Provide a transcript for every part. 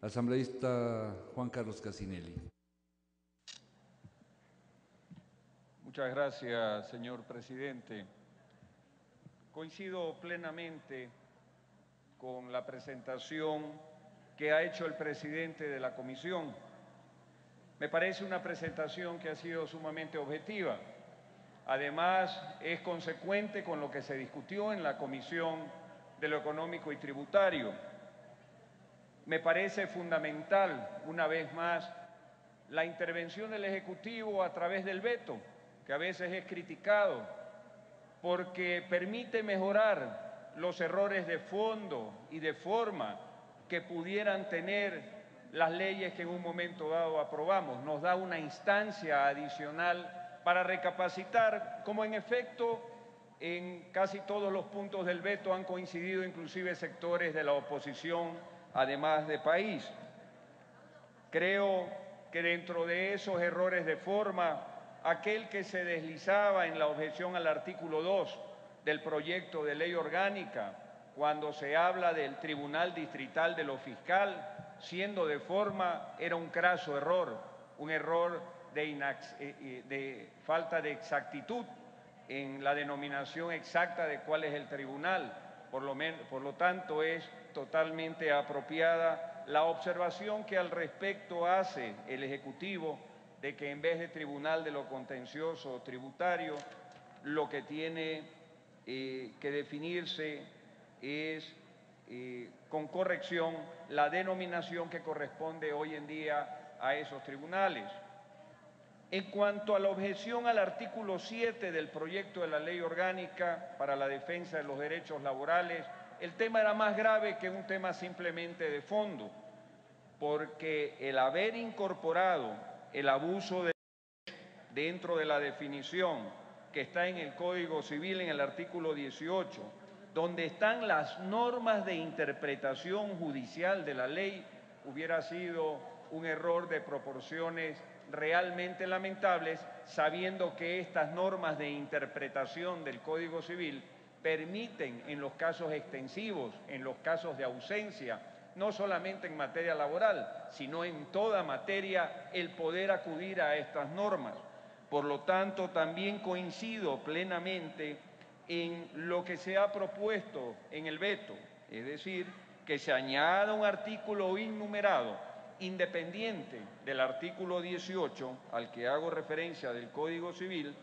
Asambleísta Juan Carlos Casinelli. Muchas gracias, señor presidente. Coincido plenamente con la presentación que ha hecho el presidente de la comisión. Me parece una presentación que ha sido sumamente objetiva. Además, es consecuente con lo que se discutió en la Comisión de lo Económico y Tributario. Me parece fundamental, una vez más, la intervención del Ejecutivo a través del veto, que a veces es criticado, porque permite mejorar los errores de fondo y de forma que pudieran tener las leyes que en un momento dado aprobamos. Nos da una instancia adicional para recapacitar, como en efecto en casi todos los puntos del veto han coincidido inclusive sectores de la oposición, además de país. Creo que dentro de esos errores de forma, aquel que se deslizaba en la objeción al artículo 2 del proyecto de ley orgánica, cuando se habla del Tribunal Distrital de lo Fiscal, siendo de forma, era un craso error, un error de falta de exactitud en la denominación exacta de cuál es el tribunal. Por lo tanto, es totalmente apropiada la observación que al respecto hace el Ejecutivo de que en vez de Tribunal de lo Contencioso Tributario, lo que tiene que definirse es con corrección la denominación que corresponde hoy en día a esos tribunales. En cuanto a la objeción al artículo 7 del proyecto de la Ley Orgánica para la Defensa de los Derechos Laborales, el tema era más grave que un tema simplemente de fondo, porque el haber incorporado el abuso dentro de la definición que está en el Código Civil, en el artículo 18, donde están las normas de interpretación judicial de la ley, hubiera sido un error de proporciones realmente lamentables, sabiendo que estas normas de interpretación del Código Civil permiten en los casos extensivos, en los casos de ausencia, no solamente en materia laboral, sino en toda materia, el poder acudir a estas normas. Por lo tanto, también coincido plenamente en lo que se ha propuesto en el veto, es decir, que se añada un artículo innumerado independiente del artículo 18 al que hago referencia del Código Civil,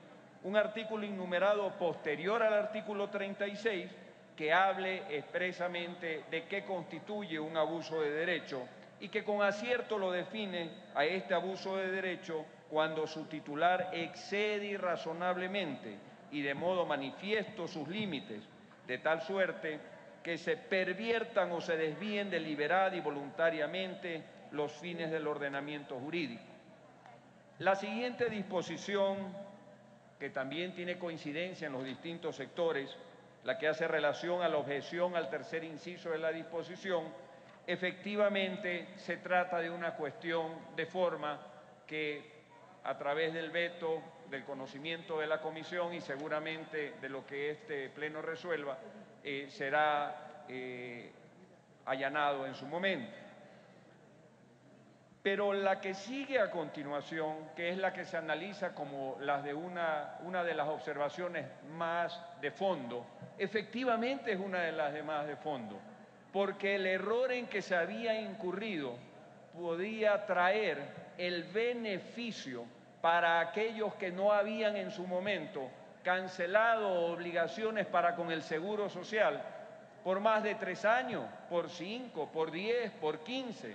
un artículo innumerado posterior al artículo 36 que hable expresamente de qué constituye un abuso de derecho y que con acierto lo define a este abuso de derecho cuando su titular excede irrazonablemente y de modo manifiesto sus límites, de tal suerte que se perviertan o se desvíen deliberada y voluntariamente los fines del ordenamiento jurídico. La siguiente disposición, que también tiene coincidencia en los distintos sectores, la que hace relación a la objeción al tercer inciso de la disposición, efectivamente se trata de una cuestión de forma que a través del veto, del conocimiento de la comisión y seguramente de lo que este pleno resuelva, será allanado en su momento. Pero la que sigue a continuación, que es la que se analiza como una de las observaciones más de fondo, efectivamente es una de las de más de fondo, porque el error en que se había incurrido podía traer el beneficio para aquellos que no habían en su momento cancelado obligaciones para con el Seguro Social por más de 3 años, por 5, por 10, por 15.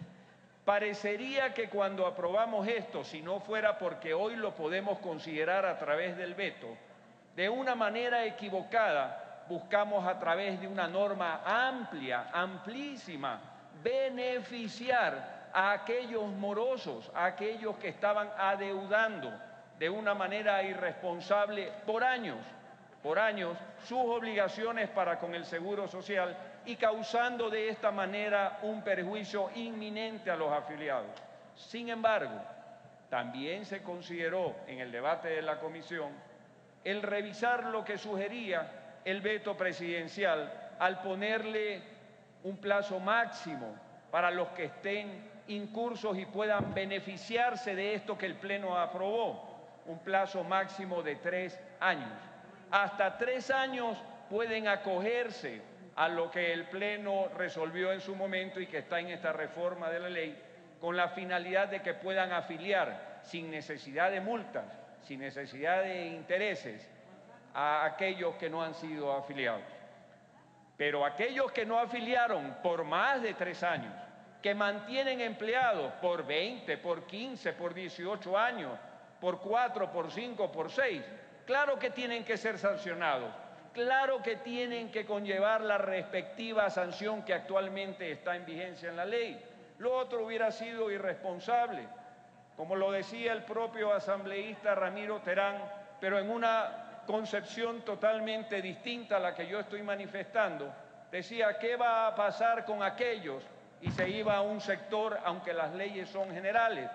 Parecería que cuando aprobamos esto, si no fuera porque hoy lo podemos considerar a través del veto, de una manera equivocada buscamos a través de una norma amplia, amplísima, beneficiar a aquellos morosos, a aquellos que estaban adeudando de una manera irresponsable por años, sus obligaciones para con el Seguro Social y causando de esta manera un perjuicio inminente a los afiliados. Sin embargo, también se consideró en el debate de la comisión el revisar lo que sugería el veto presidencial al ponerle un plazo máximo para los que estén incursos y puedan beneficiarse de esto que el Pleno aprobó, un plazo máximo de 3 años. Hasta 3 años pueden acogerse a lo que el Pleno resolvió en su momento y que está en esta reforma de la ley, con la finalidad de que puedan afiliar sin necesidad de multas, sin necesidad de intereses, a aquellos que no han sido afiliados. Pero aquellos que no afiliaron por más de 3 años, que mantienen empleados por 20, por 15, por 18 años, por 4, por 5, por 6, claro que tienen que ser sancionados, claro que tienen que conllevar la respectiva sanción que actualmente está en vigencia en la ley. Lo otro hubiera sido irresponsable, como lo decía el propio asambleísta Ramiro Terán, pero en una concepción totalmente distinta a la que yo estoy manifestando. Decía, ¿qué va a pasar con aquellos? Y se iba a un sector, aunque las leyes son generales,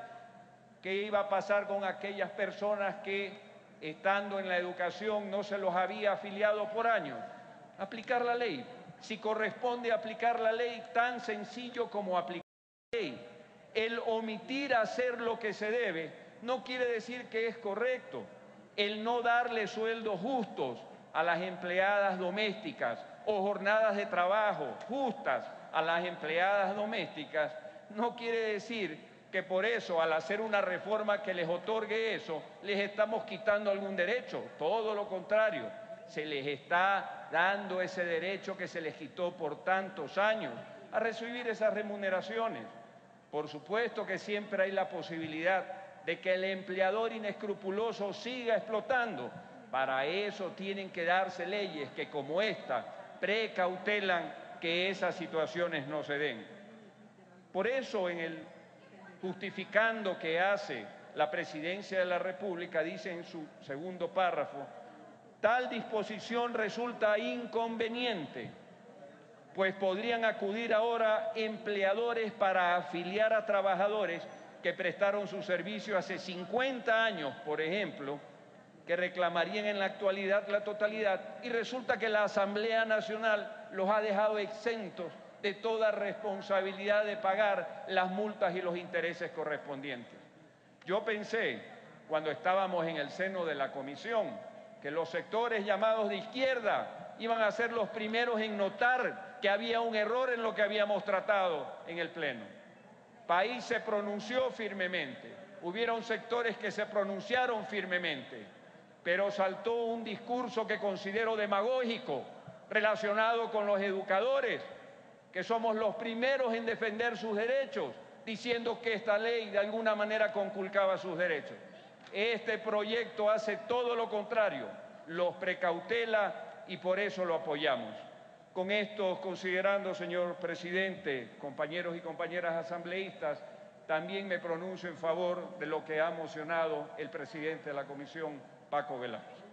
¿qué iba a pasar con aquellas personas que, estando en la educación, no se los había afiliado por años? Aplicar la ley. Si corresponde aplicar la ley, tan sencillo como aplicar la ley. El omitir hacer lo que se debe no quiere decir que es correcto. El no darle sueldos justos a las empleadas domésticas o jornadas de trabajo justas a las empleadas domésticas no quiere decir que por eso, al hacer una reforma que les otorgue eso, les estamos quitando algún derecho. Todo lo contrario, se les está dando ese derecho que se les quitó por tantos años a recibir esas remuneraciones. Por supuesto que siempre hay la posibilidad de que el empleador inescrupuloso siga explotando. Para eso tienen que darse leyes que, como esta, precautelan que esas situaciones no se den. Por eso, en el justificando que hace la Presidencia de la República, dice en su segundo párrafo, tal disposición resulta inconveniente, pues podrían acudir ahora empleadores para afiliar a trabajadores que prestaron su servicio hace 50 años, por ejemplo, que reclamarían en la actualidad la totalidad, y resulta que la Asamblea Nacional los ha dejado exentos de toda responsabilidad de pagar las multas y los intereses correspondientes. Yo pensé, cuando estábamos en el seno de la comisión, que los sectores llamados de izquierda iban a ser los primeros en notar que había un error en lo que habíamos tratado en el Pleno. País se pronunció firmemente, hubieron sectores que se pronunciaron firmemente, pero saltó un discurso que considero demagógico relacionado con los educadores, que somos los primeros en defender sus derechos, diciendo que esta ley de alguna manera conculcaba sus derechos. Este proyecto hace todo lo contrario, los precautela y por eso lo apoyamos. Con esto, considerando, señor presidente, compañeros y compañeras asambleístas, también me pronuncio en favor de lo que ha mocionado el presidente de la comisión, Paco Velázquez.